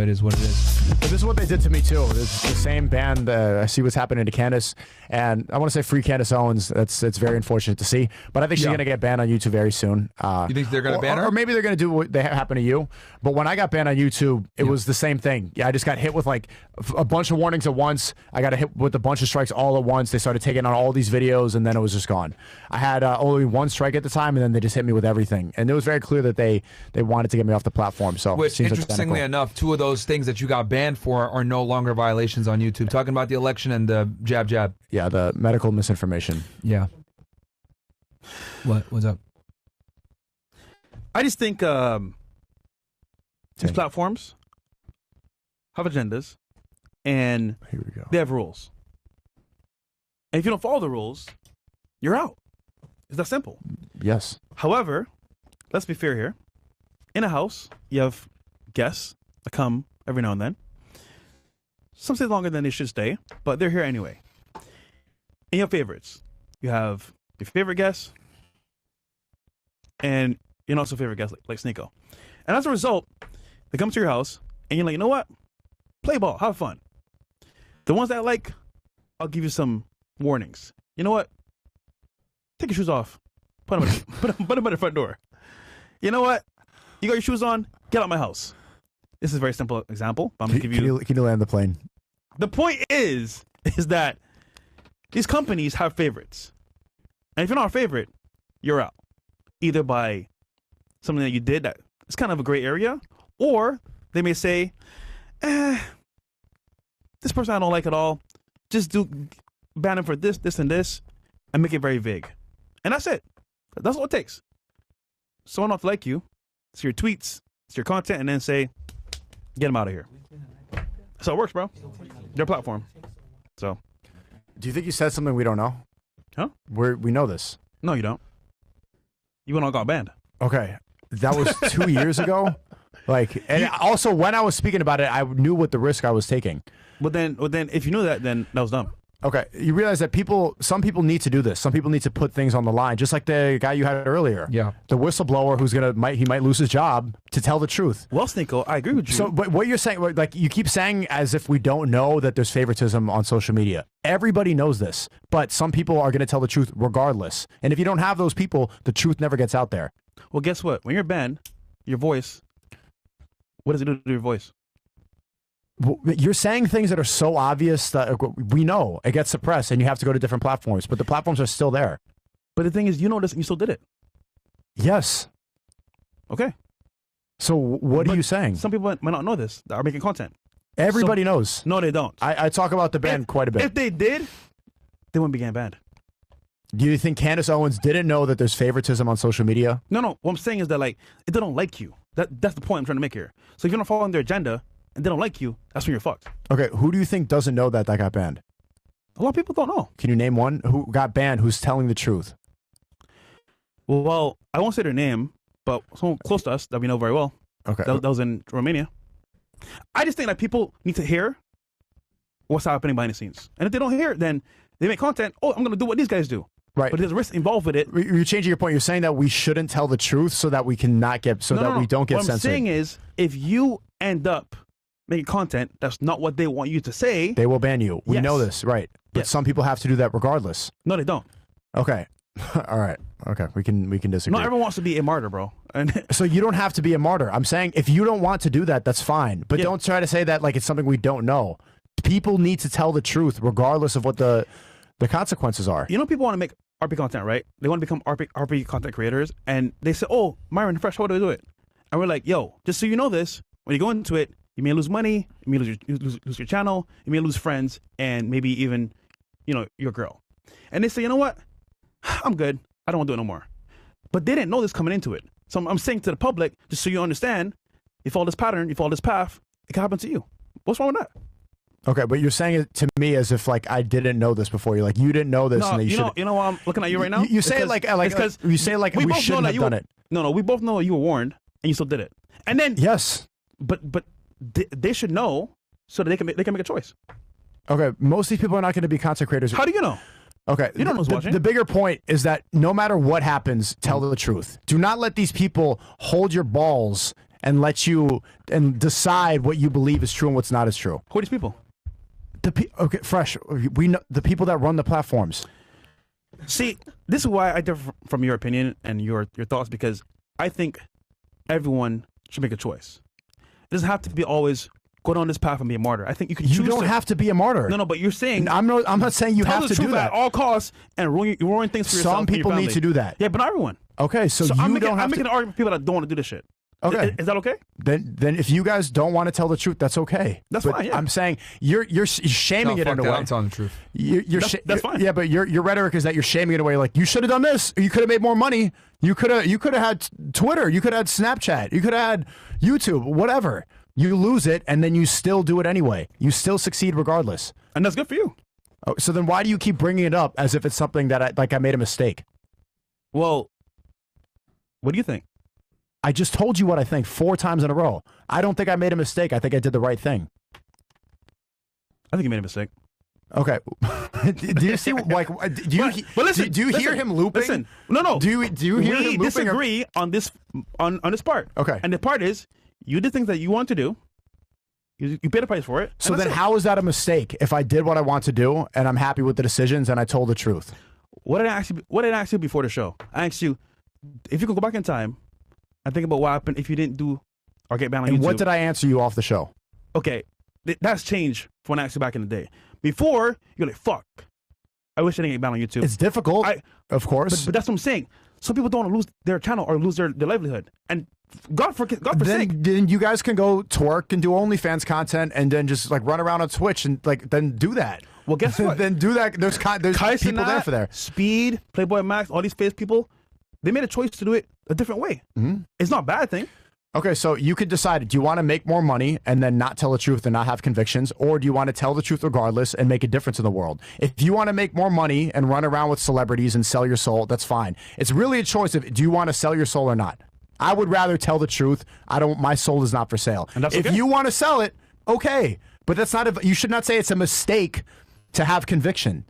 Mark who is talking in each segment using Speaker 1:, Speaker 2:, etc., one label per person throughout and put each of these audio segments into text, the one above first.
Speaker 1: It is what it is.
Speaker 2: But this is what they did to me too. It's the same band. I see what's happening to Candace, and I want to say free Candace Owens. It's very unfortunate to see, but I think she's gonna get banned on YouTube very soon.
Speaker 1: You think they're gonna ban her,
Speaker 2: or maybe they're gonna do what they happened to you? But when I got banned on YouTube, it was the same thing. Yeah, I just got hit with like a bunch of warnings at once. I got hit with a bunch of strikes all at once. They started taking on all these videos, and then it was just gone. I had only one strike at the time, and then they just hit me with everything. And it was very clear that they wanted to get me off the platform. So,
Speaker 1: which interestingly enough, two of those things that you got banned for are no longer violations on YouTube. Talking about the election and the jab.
Speaker 2: Yeah, the medical misinformation.
Speaker 1: Yeah. What's up?
Speaker 3: I just think these platforms have agendas, and
Speaker 2: here we go.
Speaker 3: They have rules. And if you don't follow the rules, you're out. It's that simple.
Speaker 2: Yes.
Speaker 3: However, let's be fair here. In a house, you have guests that come every now and then. Some stay longer than they should stay, but they're here anyway. And you have favorites. You have your favorite guests, and you're also favorite guests like Sneako. And as a result, they come to your house, and you're like, you know what? Play ball, have fun. The ones that I like, I'll give you some warnings. You know what? Take your shoes off. Put them by the front door. You know what? You got your shoes on, get out of my house. This is a very simple example, but I'm going to give you...
Speaker 2: Can you land the plane?
Speaker 3: The point is that these companies have favorites. And if you're not a favorite, you're out. Either by something that you did that is kind of a gray area, or they may say, this person I don't like at all. Just ban him for this, and this, and make it very vague. And that's it. That's all it takes. Someone not to like you, it's your tweets, it's your content, and then say, get them out of here. That's how it works, bro. Their platform. So,
Speaker 2: do you think you said something we don't know?
Speaker 3: Huh?
Speaker 2: We know this.
Speaker 3: No, you don't. You went on got banned.
Speaker 2: Okay, that was 2 years ago. Like, and also when I was speaking about it, I knew what the risk I was taking.
Speaker 3: But then, if you knew that, then that was dumb.
Speaker 2: Okay, you realize that some people need to do this. Some people need to put things on the line, just like the guy you had earlier.
Speaker 1: Yeah,
Speaker 2: the whistleblower who's he might lose his job to tell the truth.
Speaker 3: Well, Sneako, I agree with you.
Speaker 2: So, but what you're saying, like you keep saying, as if we don't know that there's favoritism on social media. Everybody knows this, but some people are going to tell the truth regardless. And if you don't have those people, the truth never gets out there.
Speaker 3: Well, guess what? When you're banned, your voice. What does it do to your voice?
Speaker 2: You're saying things that are so obvious that we know it gets suppressed, and you have to go to different platforms. But the platforms are still there.
Speaker 3: But the thing is, you know this, and you still did it.
Speaker 2: Yes.
Speaker 3: Okay.
Speaker 2: So what are you saying?
Speaker 3: Some people might not know this that are making content.
Speaker 2: Everybody knows.
Speaker 3: No, they don't.
Speaker 2: I talk about the ban quite a bit.
Speaker 3: If they did, they wouldn't be getting banned.
Speaker 2: Do you think Candace Owens didn't know that there's favoritism on social media?
Speaker 3: No. What I'm saying is that, like, if they don't like you, that's the point I'm trying to make here. So if you're not following their agenda and they don't like you, that's when you're fucked.
Speaker 2: Okay, who do you think doesn't know that got banned?
Speaker 3: A lot of people don't know.
Speaker 2: Can you name one who got banned who's telling the truth?
Speaker 3: Well, I won't say their name, but someone close to us that we know very well.
Speaker 2: Okay.
Speaker 3: That was in Romania. I just think that people need to hear what's happening behind the scenes. And if they don't hear it, then they make content, I'm going to do what these guys do.
Speaker 2: Right.
Speaker 3: But there's risk involved with it.
Speaker 2: You're changing your point. You're saying that we shouldn't tell the truth so that we cannot get, we don't get censored.
Speaker 3: What I'm saying is, if you end up making content that's not what they want you to say,
Speaker 2: they will ban you. We know this, right? But some people have to do that regardless.
Speaker 3: No, they don't.
Speaker 2: Okay. All right. Okay. We can disagree.
Speaker 3: Not everyone wants to be a martyr, bro.
Speaker 2: So you don't have to be a martyr. I'm saying if you don't want to do that, that's fine. But don't try to say that like it's something we don't know. People need to tell the truth regardless of what the consequences are.
Speaker 3: You know, people want to make RP content, right? They want to become RP content creators, and they say, Myron Fresh, how do I do it? And we're like, yo, just so you know this, when you go into it, you may lose money, you may lose your channel, you may lose friends, and maybe even, your girl. And they say, you know what? I'm good. I don't want to do it no more. But they didn't know this coming into it. So I'm saying to the public, just so you understand, you follow this pattern, you follow this path, it can happen to you. What's wrong with that?
Speaker 2: Okay, but you're saying it to me as if like I didn't know this before. You're like you didn't know this, and that
Speaker 3: you know why I'm looking at you right now.
Speaker 2: You say it like you say like we shouldn't have done it.
Speaker 3: No, we both know you were warned, and you still did it. And then
Speaker 2: yes,
Speaker 3: but they should know so that they can make a choice.
Speaker 2: Okay, most of these people are not going to be content creators.
Speaker 3: How do you know?
Speaker 2: Okay,
Speaker 3: you don't know who's watching.
Speaker 2: The bigger point is that no matter what happens, tell the truth. Do not let these people hold your balls and let you and decide what you believe is true and what's not as true.
Speaker 3: Who are these people?
Speaker 2: Okay, Fresh. We know the people that run the platforms.
Speaker 3: See, this is why I differ from your opinion and your thoughts, because I think everyone should make a choice. It doesn't have to be always go down this path and be a martyr. I think you can choose.
Speaker 2: You don't have to be a martyr.
Speaker 3: No, but you're saying
Speaker 2: I'm not saying you have to do that
Speaker 3: at all costs and ruin things for yourself.
Speaker 2: Some people need to do that.
Speaker 3: Yeah, but not everyone.
Speaker 2: Okay, so you
Speaker 3: I'm
Speaker 2: don't have
Speaker 3: making an argument for people that don't want to do this shit.
Speaker 2: Okay,
Speaker 3: is that okay?
Speaker 2: Then if you guys don't want to tell the truth, that's okay.
Speaker 3: That's
Speaker 2: but
Speaker 3: fine. Yeah.
Speaker 2: I'm saying you're shaming it in a way.
Speaker 1: I'm telling the truth.
Speaker 3: That's fine.
Speaker 2: Yeah, but your rhetoric is that you're shaming it in a way like you should have done this. Or you could have made more money. You could have had Twitter. You could have had Snapchat. You could have had YouTube. Whatever. You lose it, and then you still do it anyway. You still succeed regardless.
Speaker 3: And that's good for you.
Speaker 2: Oh, so then why do you keep bringing it up as if it's something that I made a mistake?
Speaker 3: Well, what do you think?
Speaker 2: I just told you what I think 4 times in a row. I don't think I made a mistake. I think I did the right thing.
Speaker 3: I think you made a mistake.
Speaker 2: Okay. Do you see do you hear him looping?
Speaker 3: Listen, no.
Speaker 2: Do you hear him looping?
Speaker 3: We disagree on this part.
Speaker 2: Okay.
Speaker 3: And the part is you did things that you want to do. You paid a price for it.
Speaker 2: So then how is that a mistake if I did what I want to do and I'm happy with the decisions and I told the truth?
Speaker 3: What did I ask you before the show? I asked you if you could go back in time and think about what happened if you didn't do or get banned on YouTube.
Speaker 2: And what did I answer you off the show?
Speaker 3: Okay. That's changed from when I asked you back in the day. Before, you're like, fuck. I wish I didn't get banned on YouTube.
Speaker 2: It's difficult, of course.
Speaker 3: But that's what I'm saying. Some people don't want to lose their channel or lose their livelihood. And God for sake.
Speaker 2: Then you guys can go twerk and do OnlyFans content and then just like run around on Twitch and then do that.
Speaker 3: Well, guess what?
Speaker 2: Then do that. There's people there for there.
Speaker 3: Speed, Playboy Max, all these face people, they made a choice to do it a different way.
Speaker 2: Mm-hmm.
Speaker 3: It's not a bad thing.
Speaker 2: Okay, so you could decide, do you want to make more money and then not tell the truth and not have convictions, or do you want to tell the truth regardless and make a difference in the world? If you want to make more money and run around with celebrities and sell your soul, that's fine. It's really a choice of, do you want to sell your soul or not? I would rather tell the truth. My soul is not for sale.
Speaker 3: And that's
Speaker 2: if
Speaker 3: okay.
Speaker 2: you want to sell it, okay. But that's not you should not say it's a mistake to have conviction.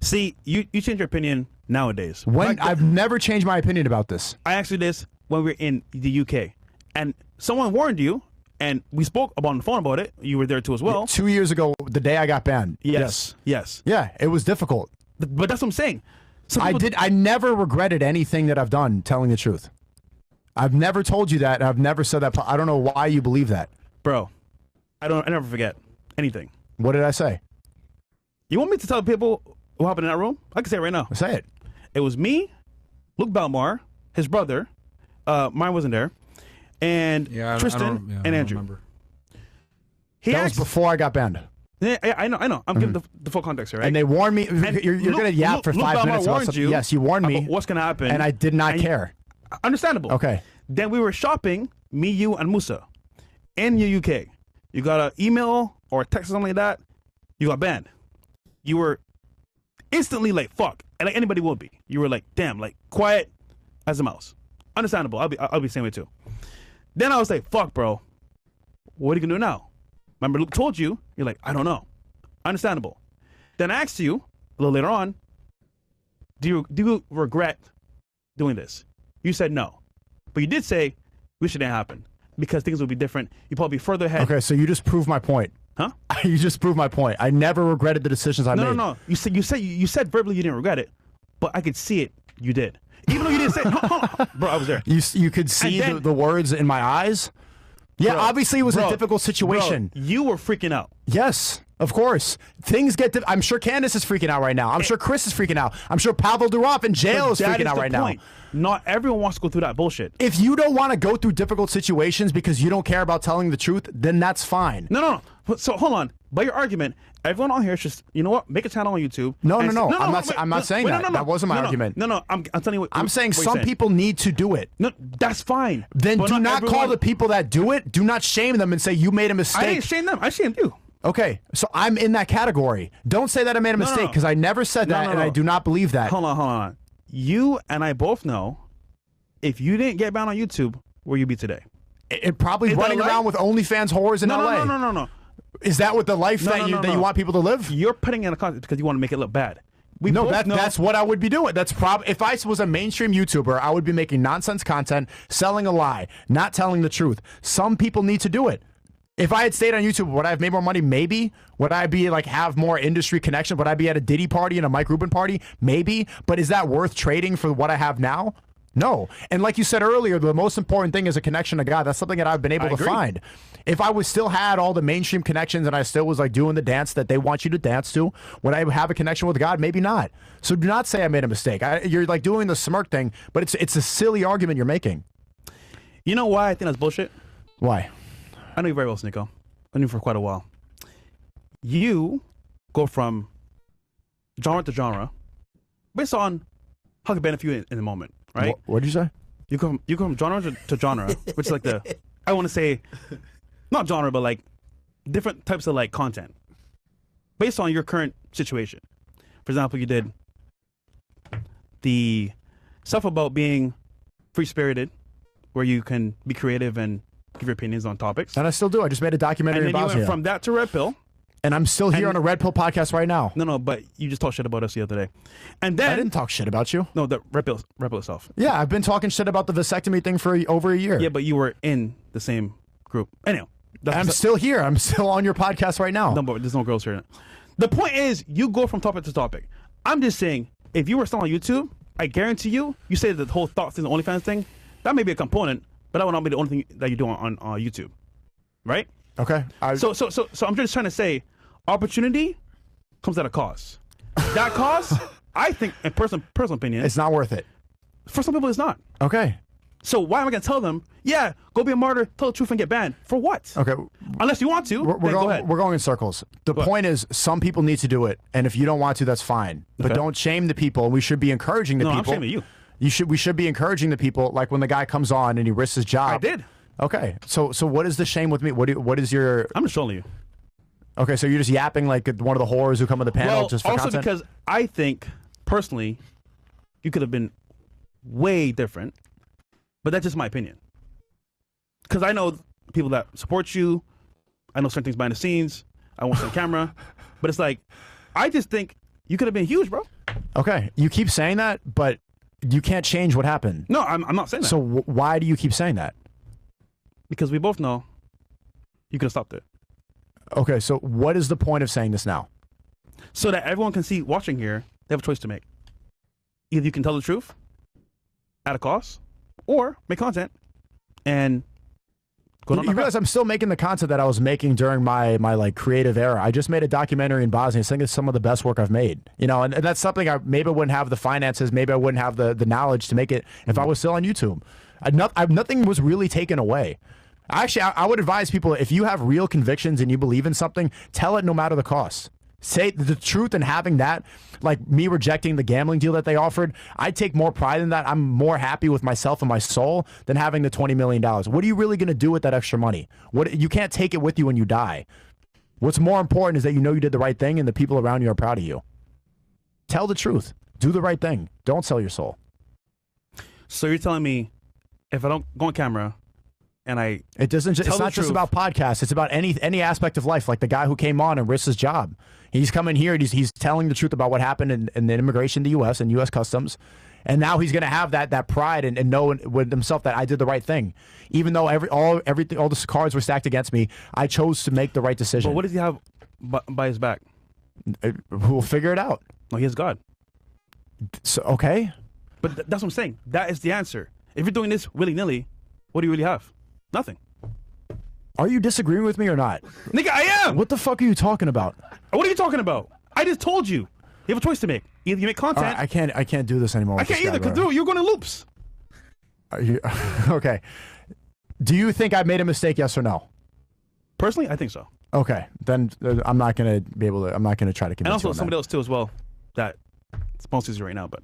Speaker 3: See, you change your opinion nowadays.
Speaker 2: I've never changed my opinion about this.
Speaker 3: I asked you this when we were in the UK, and someone warned you, and we spoke on the phone about it. You were there too as well.
Speaker 2: 2 years ago, the day I got banned.
Speaker 3: Yes.
Speaker 2: Yeah, it was difficult.
Speaker 3: But that's what I'm saying.
Speaker 2: I never regretted anything that I've done telling the truth. I've never told you that, and I've never said that. I don't know why you believe that.
Speaker 3: Bro, I never forget anything.
Speaker 2: What did I say?
Speaker 3: You want me to tell people what happened in that room? I can say it right now.
Speaker 2: Say it.
Speaker 3: It was me, Luke Belmar, his brother, mine wasn't there, and Tristan and Andrew.
Speaker 2: That was before I got banned.
Speaker 3: Yeah, I know. I'm giving the full context here, right?
Speaker 2: And they warned me. You're going to yap for 5 minutes about something. Yes, you warned me.
Speaker 3: What's going to happen?
Speaker 2: And I did not care.
Speaker 3: Understandable.
Speaker 2: Okay.
Speaker 3: Then we were shopping, me, you, and Musa, in the UK. You got an email or a text or something like that. You got banned. You were instantly like, fuck. And like anybody would be. You were like, damn, like quiet as a mouse. Understandable. I'll be the same way too. Then I was like, fuck, bro. What are you going to do now? Remember, Luke told you. You're like, I don't know. Understandable. Then I asked you a little later on, do you regret doing this? You said no. But you did say, wish it didn't happen because things would be different. You'd probably be further ahead.
Speaker 2: Okay, so you just proved my point.
Speaker 3: Huh?
Speaker 2: You just proved my point. I never regretted the decisions I made.
Speaker 3: No. You said verbally you didn't regret it, but I could see it. You did. Even though you didn't say it. Bro, I was there.
Speaker 2: You could see the words in my eyes? Yeah, bro, obviously it was a difficult situation.
Speaker 3: Bro, you were freaking out.
Speaker 2: Yes, of course. Things get... I'm sure Candace is freaking out right now. I'm sure Chris is freaking out. I'm sure Pavel Durov in jail is freaking out right now.
Speaker 3: Not everyone wants to go through that bullshit.
Speaker 2: If you don't want to go through difficult situations because you don't care about telling the truth, then that's fine.
Speaker 3: No. So hold on. By your argument, everyone on here should, you know what? Make a channel on YouTube.
Speaker 2: No. I'm not saying that. That wasn't my argument.
Speaker 3: No. I'm telling you what.
Speaker 2: I'm saying some people need to do it.
Speaker 3: No, that's fine.
Speaker 2: Then do not call the people that do it. Do not shame them and say you made a mistake.
Speaker 3: I didn't shame them. I shamed you.
Speaker 2: Okay, so I'm in that category. Don't say that I made a mistake because I never said that and I do not believe that.
Speaker 3: Hold on. You and I both know if you didn't get banned on YouTube, where you be today?
Speaker 2: It probably running around with OnlyFans whores in LA.
Speaker 3: No.
Speaker 2: Is that what the life that you want people to live?
Speaker 3: You're putting in a context because you want to make it look bad.
Speaker 2: That's what I would be doing. That's if I was a mainstream YouTuber, I would be making nonsense content, selling a lie, not telling the truth. Some people need to do it. If I had stayed on YouTube, would I have made more money? Maybe. Would I be like have more industry connection? Would I be at a Diddy party and a Mike Rubin party? Maybe. But is that worth trading for what I have now? No. And like you said earlier, the most important thing is a connection to God. That's something that I've been able to find. If I was still had all the mainstream connections and I still was like doing the dance that they want you to dance to, would I have a connection with God? Maybe not. So do not say I made a mistake. You're like doing the smirk thing, but it's a silly argument you're making.
Speaker 3: You know why I think that's bullshit?
Speaker 2: Why?
Speaker 3: I know you very well, Sneako. I knew you for quite a while. You go from genre to genre based on how it can benefit you in the moment, right?
Speaker 2: What did you say?
Speaker 3: You go from genre to genre, which is like I want to say, not genre, but like different types of like content based on your current situation. For example, you did the stuff about being free-spirited, where you can be creative and give your opinions on topics.
Speaker 2: And I still do. I just made a documentary
Speaker 3: and then
Speaker 2: about
Speaker 3: you went from that to Red Pill.
Speaker 2: And I'm still here on a Red Pill podcast right now.
Speaker 3: No, but you just talked shit about us the other day. And then
Speaker 2: I didn't talk shit about you.
Speaker 3: No, the Red Pill itself.
Speaker 2: Yeah, I've been talking shit about the vasectomy thing for over a year.
Speaker 3: Yeah, but you were in the same group. Anyhow.
Speaker 2: I'm still here. I'm still on your podcast right now.
Speaker 3: No, but there's no girls here. The point is, you go from topic to topic. I'm just saying, if you were still on YouTube, I guarantee you say the whole thought thing, the OnlyFans thing, that may be a component, but that would not be the only thing that you do on YouTube. Right?
Speaker 2: Okay.
Speaker 3: So I'm just trying to say, opportunity comes at a cost. That cost, I think, in personal opinion,
Speaker 2: it's not worth it.
Speaker 3: For some people, it's not.
Speaker 2: Okay.
Speaker 3: So why am I going to tell them, yeah, go be a martyr, tell the truth, and get banned? For what?
Speaker 2: Okay.
Speaker 3: Unless you want to, then go ahead.
Speaker 2: We're going in circles. The point is, some people need to do it, and if you don't want to, that's fine. But don't shame the people. We should be encouraging the people.
Speaker 3: No, I'm shaming you.
Speaker 2: We should be encouraging the people, like when the guy comes on and he risks his job.
Speaker 3: I did.
Speaker 2: Okay. So what is the shame with me? What is your...
Speaker 3: I'm just trolling you.
Speaker 2: Okay, so you're just yapping like one of the whores who come on the panel just for
Speaker 3: also
Speaker 2: content?
Speaker 3: Because I think, personally, you could have been way different, but that's just my opinion. Because I know people that support you, I know certain things behind the scenes, I won't say on camera, but it's like, I just think you could have been huge, bro.
Speaker 2: Okay, you keep saying that, but you can't change what happened.
Speaker 3: No, I'm not saying that.
Speaker 2: So why do you keep saying that?
Speaker 3: Because we both know you could have stopped it.
Speaker 2: Okay, so what is the point of saying this now?
Speaker 3: So that everyone can see watching here, they have a choice to make. Either you can tell the truth at a cost, or make content and go on.
Speaker 2: You realize I'm still making the content that I was making during my like creative era. I just made a documentary in Bosnia. I think it's some of the best work I've made. You know, and that's something maybe I wouldn't have the finances, maybe I wouldn't have the knowledge to make it if I was still on YouTube. Nothing was really taken away. Actually, I would advise people, if you have real convictions and you believe in something, tell it no matter the cost. Say the truth, and having that, like me rejecting the gambling deal that they offered, I take more pride in that. I'm more happy with myself and my soul than having the $20 million. What are you really going to do with that extra money? You can't take it with you when you die. What's more important is that you know you did the right thing and the people around you are proud of you. Tell the truth. Do the right thing. Don't sell your soul.
Speaker 3: So you're telling me if I don't go on camera and
Speaker 2: it's not just about podcasts, it's about any aspect of life, like the guy who came on and risked his job. He's coming here and he's telling the truth about what happened in the immigration to the U.S. and U.S. Customs. And now he's going to have that pride and know with himself that I did the right thing. Even though all the cards were stacked against me, I chose to make the right decision.
Speaker 3: But what does he have by his back?
Speaker 2: We'll figure it out.
Speaker 3: No, he has God.
Speaker 2: So, okay.
Speaker 3: But that's what I'm saying. That is the answer. If you're doing this willy-nilly, what do you really have? Nothing.
Speaker 2: Are you disagreeing with me or not?
Speaker 3: Nigga, I am!
Speaker 2: What the fuck are you talking about?
Speaker 3: What are you talking about? I just told you. You have a choice to make. Either you make content.
Speaker 2: Right, I can't do this anymore.
Speaker 3: I can't either, because you're going to loops.
Speaker 2: Okay. Do you think I made a mistake, yes or no?
Speaker 3: Personally, I think so.
Speaker 2: Okay. Then I'm not going to be able to, I'm not going to try to convince you.
Speaker 3: And also somebody else too as well that sponsors you right now, but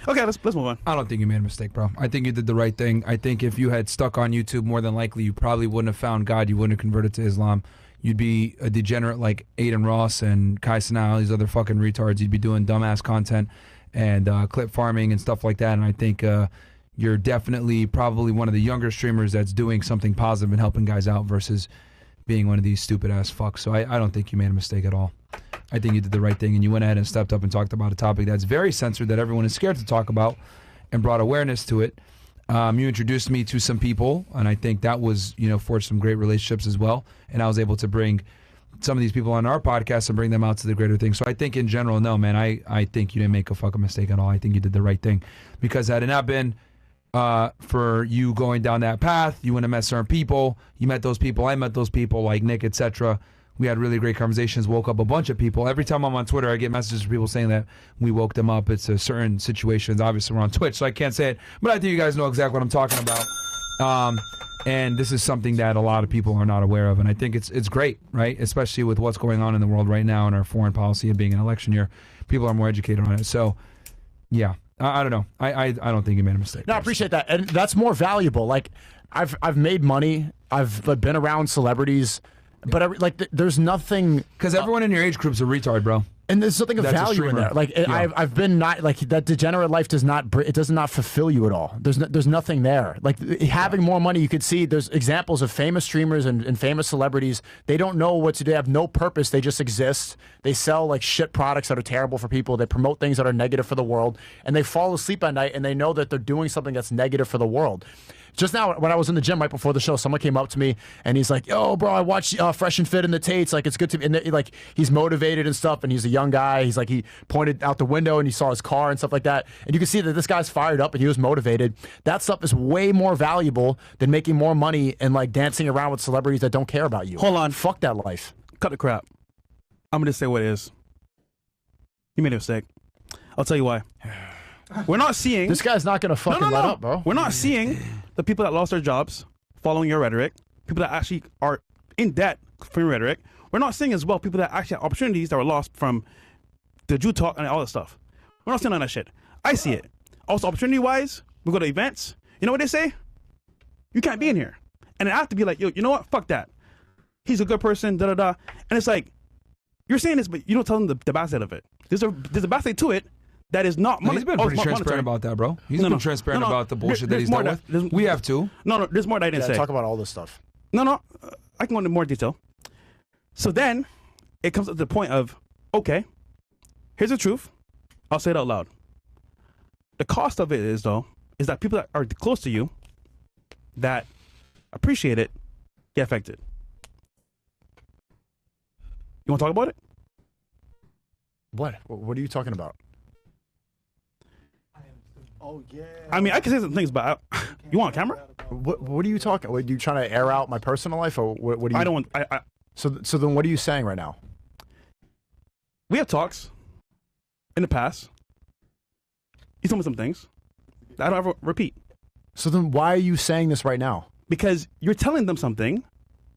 Speaker 3: okay, let's move on.
Speaker 1: I don't think you made a mistake, bro. I think you did the right thing. I think if you had stuck on YouTube, more than likely you probably wouldn't have found God. You wouldn't have converted to Islam. You'd be a degenerate like Aiden Ross and Kai Sanal, these other fucking retards. You'd be doing dumbass content and clip farming and stuff like that. And I think you're definitely probably one of the younger streamers that's doing something positive and helping guys out versus being one of these stupid ass fucks. So I don't think you made a mistake at all. I think you did the right thing, and you went ahead and stepped up and talked about a topic that's very censored that everyone is scared to talk about, and brought awareness to it. You introduced me to some people, and I think that was, forged some great relationships as well. And I was able to bring some of these people on our podcast and bring them out to the greater thing. So I think in general, no, man, I think you didn't make a fucking mistake at all. I think you did the right thing, because had it not been for you going down that path, you wouldn't have met certain people. You met those people. I met those people like Nick, etc. We had really great conversations, woke up a bunch of people. Every time I'm on Twitter, I get messages from people saying that we woke them up. It's a certain situations. Obviously, we're on Twitch, so I can't say it. But I think you guys know exactly what I'm talking about. And this is something that a lot of people are not aware of. And I think it's great, right? Especially with what's going on in the world right now and our foreign policy and being an election year. People are more educated on it. So, yeah. I don't know. I don't think you made a mistake.
Speaker 2: No, I appreciate that. And that's more valuable. Like, I've made money. I've been around celebrities. But there's nothing,
Speaker 1: because everyone in your age group's a retard, bro.
Speaker 2: And there's something of value in there. Like I've been not like that. Degenerate life does not fulfill you at all. There's nothing there. Like having more money, you could see there's examples of famous streamers and famous celebrities. They don't know what to do. They have no purpose. They just exist. They sell like shit products that are terrible for people. They promote things that are negative for the world, and they fall asleep at night and they know that they're doing something that's negative for the world. Just now, when I was in the gym right before the show, someone came up to me and he's like, "Yo, bro, I watched Fresh and Fit in the Tates. Like, it's good to be." And like, he's motivated and stuff, and he's a young guy. He's like, he pointed out the window and he saw his car and stuff like that, and you can see that this guy's fired up and he was motivated. That stuff is way more valuable than making more money and like dancing around with celebrities that don't care about you.
Speaker 3: Hold on,
Speaker 2: fuck that life.
Speaker 3: Cut the crap. I'm gonna say what it is. You made a mistake. I'll tell you why. We're not seeing
Speaker 2: this guy's not gonna fucking let up, bro.
Speaker 3: We're not seeing the people that lost their jobs following your rhetoric, people that actually are in debt from your rhetoric. We're not seeing as well people that actually have opportunities that were lost from the Jew talk and all that stuff. We're not seeing none of that shit. I see it. Also, opportunity-wise, we go to events. You know what they say? You can't be in here. And I have to be like, yo, you know what? Fuck that. He's a good person, da-da-da. And it's like, you're saying this, but you don't tell them the bad side of it. There's a bad side to it. That is not money.
Speaker 1: He's been pretty transparent about that, bro. He's been transparent about the bullshit that he's dealt with. We have too.
Speaker 3: No, there's more that I didn't say.
Speaker 2: Talk about all this stuff.
Speaker 3: No, I can go into more detail. So then, it comes to the point of, okay, here's the truth. I'll say it out loud. The cost of it is that people that are close to you, that appreciate it, get affected. You want to talk about it?
Speaker 2: What? What are you talking about?
Speaker 4: Oh yeah.
Speaker 3: I mean, I can say some things, but you want a camera?
Speaker 2: What are you talking? Are you trying to air out my personal life, or what? Do you?
Speaker 3: I don't want.
Speaker 2: So then, what are you saying right now?
Speaker 3: We have talks in the past. You told me some things that I don't ever repeat.
Speaker 2: So then, why are you saying this right now?
Speaker 3: Because you're telling them something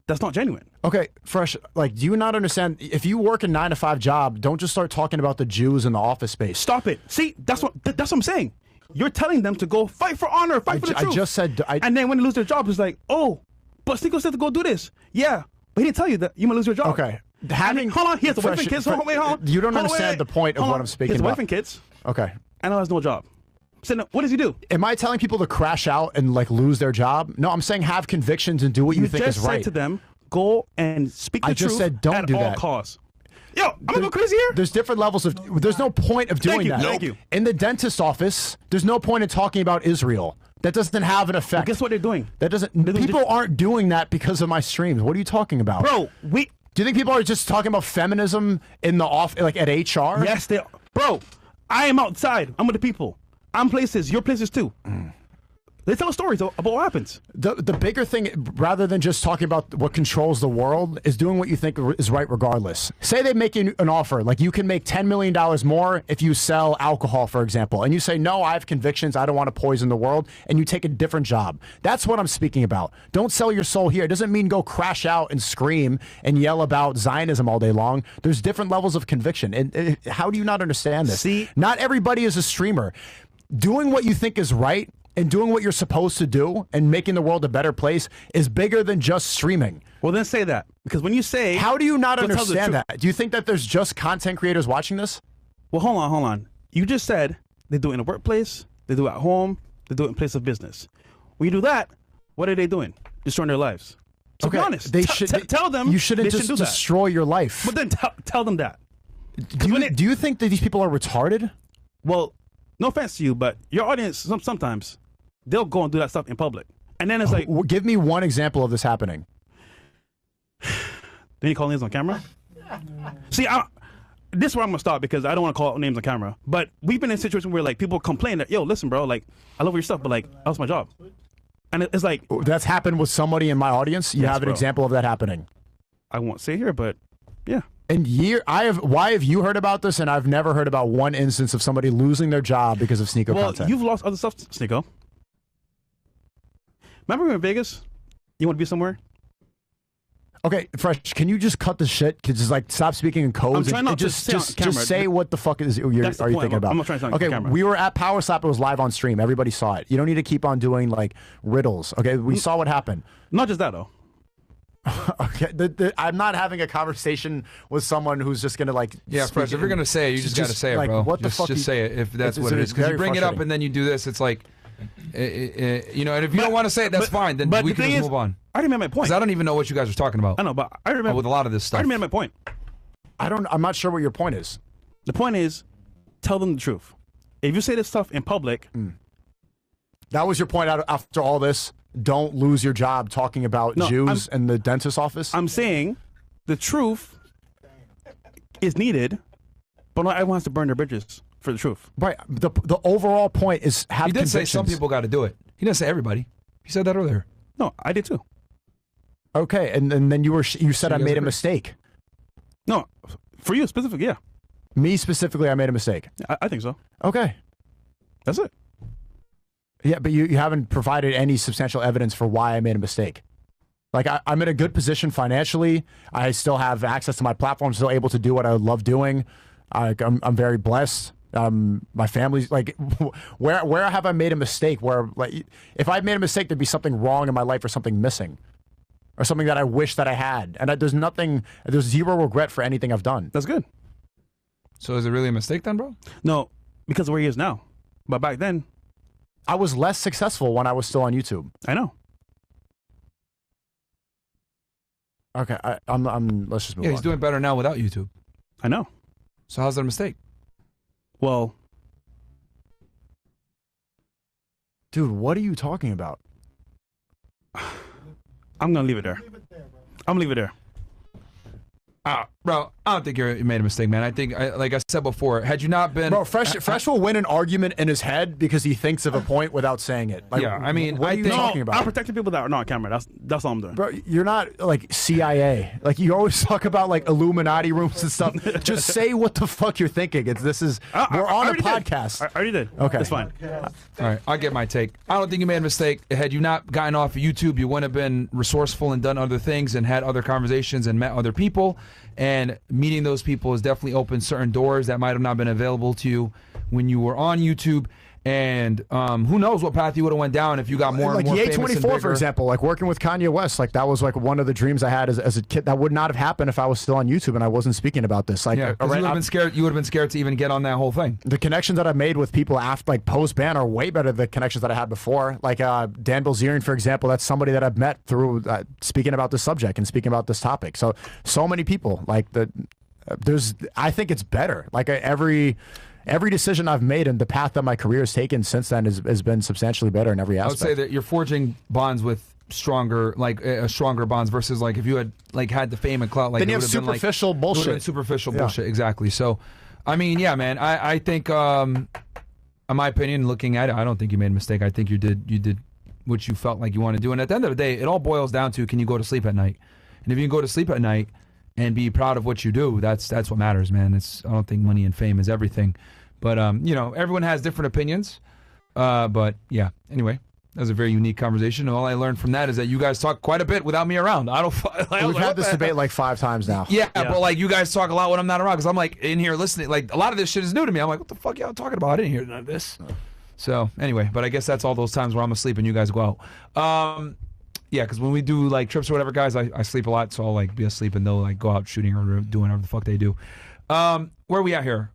Speaker 3: that's not genuine.
Speaker 2: Okay, Fresh, like, do you not understand? If you work a 9-to-5 job, don't just start talking about the Jews in the office space.
Speaker 3: Stop it. See, that's what I'm saying. You're telling them to go fight for honor, fight for the truth.
Speaker 2: I just said...
Speaker 3: and then when they lose their job, it's like, oh, but Sneako said to go do this. Yeah, but he didn't tell you that you might lose your job.
Speaker 2: Okay.
Speaker 3: Hold on, he has a wife and kids. Hold on.
Speaker 2: You don't understand the point of what I'm speaking
Speaker 3: about. He has a
Speaker 2: about.
Speaker 3: wife and kids.
Speaker 2: Okay.
Speaker 3: And he has no job. So what does he do?
Speaker 2: Am I telling people to crash out and like lose their job? No, I'm saying have convictions and do what you think is right.
Speaker 3: You just said to them, go and speak the truth.
Speaker 2: I just said don't do that.
Speaker 3: At all costs. Yo, I'm gonna go crazy here.
Speaker 2: There's different levels of. There's no point of doing that.
Speaker 3: Thank you.
Speaker 2: In the dentist office, there's no point in talking about Israel. That doesn't have an effect.
Speaker 3: Well, guess what they're doing?
Speaker 2: That doesn't. People aren't doing that because of my streams. What are you talking about,
Speaker 3: bro?
Speaker 2: Do you think people are just talking about feminism in the like at HR?
Speaker 3: Yes, they are. Bro, I am outside. I'm with the people. I'm places. Your places too. They tell stories about what happens.
Speaker 2: The bigger thing, rather than just talking about what controls the world, is doing what you think is right regardless. Say they make you an offer, like you can make $10 million more if you sell alcohol, for example, and you say, no, I have convictions, I don't want to poison the world, and you take a different job. That's what I'm speaking about. Don't sell your soul here. It doesn't mean go crash out and scream and yell about Zionism all day long. There's different levels of conviction. And how do you not understand this?
Speaker 3: See,
Speaker 2: not everybody is a streamer. Doing what you think is right and doing what you're supposed to do and making the world a better place is bigger than just streaming.
Speaker 3: Well, then say that. Because when you say...
Speaker 2: How do you not understand that? Do you think that there's just content creators watching this?
Speaker 3: Well, hold on. You just said they do it in the workplace, they do it at home, they do it in place of business. When you do that, what are they doing? Destroying their lives. So
Speaker 2: okay,
Speaker 3: be honest.
Speaker 2: They should
Speaker 3: tell them
Speaker 2: you shouldn't just
Speaker 3: do
Speaker 2: destroy your life.
Speaker 3: But then tell them that.
Speaker 2: Do you think that these people are retarded?
Speaker 3: Well, no offense to you, but your audience sometimes they'll go and do that stuff in public, and then it's like,
Speaker 2: Give me one example of this happening.
Speaker 3: then you call names on camera. See, this is where I'm gonna stop because I don't want to call names on camera. But we've been in a situation where like people complain that, yo, listen, bro, like I love your stuff, but like I lost my job, and it's like
Speaker 2: That's happened with somebody in my audience. You
Speaker 3: Yes,
Speaker 2: have an
Speaker 3: bro.
Speaker 2: example of that happening.
Speaker 3: I won't say here, but yeah.
Speaker 2: And why have you heard about this and I've never heard about one instance of somebody losing their job because of Sneako
Speaker 3: Well,
Speaker 2: content?
Speaker 3: you've lost other stuff, Sneako. Remember we were in Vegas? You want to be somewhere?
Speaker 2: Okay, Fresh, can you just cut the shit? Just like stop speaking in codes.
Speaker 3: I'm trying
Speaker 2: and
Speaker 3: not to
Speaker 2: just
Speaker 3: say on camera.
Speaker 2: just say what the fuck
Speaker 3: That's the
Speaker 2: are you
Speaker 3: point.
Speaker 2: thinking about?
Speaker 3: I'm not trying to say on
Speaker 2: okay,
Speaker 3: camera.
Speaker 2: we were at Power Slap. It was live on stream. Everybody saw it. You don't need to keep on doing like riddles. Okay, we saw what happened.
Speaker 3: Not just that though.
Speaker 2: Okay, I'm not having a conversation with someone who's just gonna like.
Speaker 1: Yeah,
Speaker 2: speak
Speaker 1: Fresh, if you're
Speaker 2: in-
Speaker 1: going to say it, you just got to say it,
Speaker 2: like,
Speaker 1: bro.
Speaker 2: What the
Speaker 1: just,
Speaker 2: fuck?
Speaker 1: Just say it if that's
Speaker 2: it's-
Speaker 1: what it
Speaker 2: it's
Speaker 1: is. Because
Speaker 2: very
Speaker 1: you bring it up
Speaker 2: frustrating.
Speaker 1: and then you do this, it's like, you know, and if you don't want to say it, that's fine. Then
Speaker 3: But
Speaker 1: we
Speaker 3: the
Speaker 1: can
Speaker 3: thing
Speaker 1: just
Speaker 3: is,
Speaker 1: move on.
Speaker 3: I already made my point.
Speaker 1: Because I don't even know what you guys are talking about
Speaker 3: I know, but I remember
Speaker 1: with a lot of this
Speaker 3: I
Speaker 1: stuff.
Speaker 3: already made my point.
Speaker 2: I'm not sure what your point is.
Speaker 3: The point is, tell them the truth. If you say this stuff in public,
Speaker 2: That was your point out after all this. Don't lose your job talking about
Speaker 3: No,
Speaker 2: Jews in the dentist's office.
Speaker 3: I'm saying the truth is needed, but not everyone has to burn their bridges for the truth.
Speaker 2: Right. The overall point is have
Speaker 1: He did say
Speaker 2: convictions.
Speaker 1: some people got to do it. He didn't say everybody. He said that earlier.
Speaker 3: No, I did too.
Speaker 2: Okay, and then you said I
Speaker 1: you guys
Speaker 2: made a
Speaker 1: agree?
Speaker 2: mistake.
Speaker 3: No, for you specifically, yeah.
Speaker 2: Me specifically, I made a mistake.
Speaker 3: I think so.
Speaker 2: Okay.
Speaker 3: That's it.
Speaker 2: Yeah, but you haven't provided any substantial evidence for why I made a mistake. Like I'm in a good position financially. I still have access to my platform, still able to do what I love doing. I'm very blessed. My family's like, where have I made a mistake? Where like, if I made a mistake, there'd be something wrong in my life or something missing, or something that I wish that I had. And there's zero regret for anything I've done.
Speaker 3: That's good.
Speaker 1: So is it really a mistake then, bro?
Speaker 3: No, because of where he is now. But back then,
Speaker 2: I was less successful when I was still on YouTube.
Speaker 3: I know.
Speaker 2: Okay, let's just move
Speaker 1: Yeah,
Speaker 2: on.
Speaker 1: he's doing better now without YouTube.
Speaker 3: I know.
Speaker 1: So how's that a mistake?
Speaker 3: Well,
Speaker 2: Dude, what are you talking about?
Speaker 3: I'm gonna leave it there. I'm gonna leave it there.
Speaker 1: Bro, I don't think you made a mistake, man. I think, like I said before, had you not been...
Speaker 2: Bro, Fresh will win an argument in his head because he thinks of a point without saying it. Like,
Speaker 1: Yeah, I mean,
Speaker 2: what
Speaker 1: I
Speaker 2: are you
Speaker 1: think-
Speaker 2: talking
Speaker 3: I'm
Speaker 2: about?
Speaker 3: protecting people that are not on camera. That's all I'm doing.
Speaker 2: Bro, you're not like CIA. Like you always talk about like Illuminati rooms and stuff. Just say what the fuck you're thinking. We're on a
Speaker 3: already did.
Speaker 2: podcast.
Speaker 3: I already did.
Speaker 2: Okay.
Speaker 3: It's fine.
Speaker 1: All right, I'll get my take. I don't think you made a mistake. Had you not gotten off of YouTube, you wouldn't have been resourceful and done other things and had other conversations and met other people. And meeting those people has definitely opened certain doors that might have not been available to you when you were on YouTube. And who knows what path you would have went down if you got more
Speaker 2: Like
Speaker 1: and more
Speaker 2: Ye
Speaker 1: famous and
Speaker 2: 24,
Speaker 1: bigger.
Speaker 2: for example, like working with Kanye West, like that was like one of the dreams I had as a kid. That would not have happened if I was still on YouTube and I wasn't speaking about this. Like,
Speaker 1: Yeah, 'cause you would have been scared. You would have been scared to even get on that whole thing.
Speaker 2: the connections that I've made with people after like post ban are way better than the connections that I had before. Like Dan Bilzerian, for example, that's somebody that I've met through speaking about this subject and speaking about this topic. So many people like I think it's better. Like every decision I've made and the path that my career has taken since then has been substantially better in every
Speaker 1: I would
Speaker 2: aspect.
Speaker 1: say that you're forging bonds with stronger bonds versus like if you had like had the fame and clout, like
Speaker 2: Then
Speaker 1: it
Speaker 2: you have
Speaker 1: would have been, like,
Speaker 2: superficial
Speaker 1: it would have been
Speaker 2: bullshit.
Speaker 1: superficial
Speaker 2: Yeah.
Speaker 1: bullshit, exactly. So, I mean, yeah, man. I think, in my opinion, looking at it, I don't think you made a mistake. I think you did what you felt like you wanted to do. And at the end of the day, it all boils down to, can you go to sleep at night? And if you can go to sleep at night and be proud of what you do, that's what matters, man. I don't think money and fame is everything. But, everyone has different opinions. But, yeah, anyway, that was a very unique conversation. And all I learned from that is that you guys talk quite a bit without me around.
Speaker 2: We've had this debate like 5 times now.
Speaker 1: Yeah, but like you guys talk a lot when I'm not around because I'm like in here listening. Like a lot of this shit is new to me. I'm like, what the fuck y'all talking about? I didn't hear none of this. So anyway, but I guess that's all those times where I'm asleep and you guys go out. Yeah, because when we do like trips or whatever, guys, I sleep a lot, so I'll like be asleep and they'll like go out shooting or doing whatever the fuck they do. Where are we at here?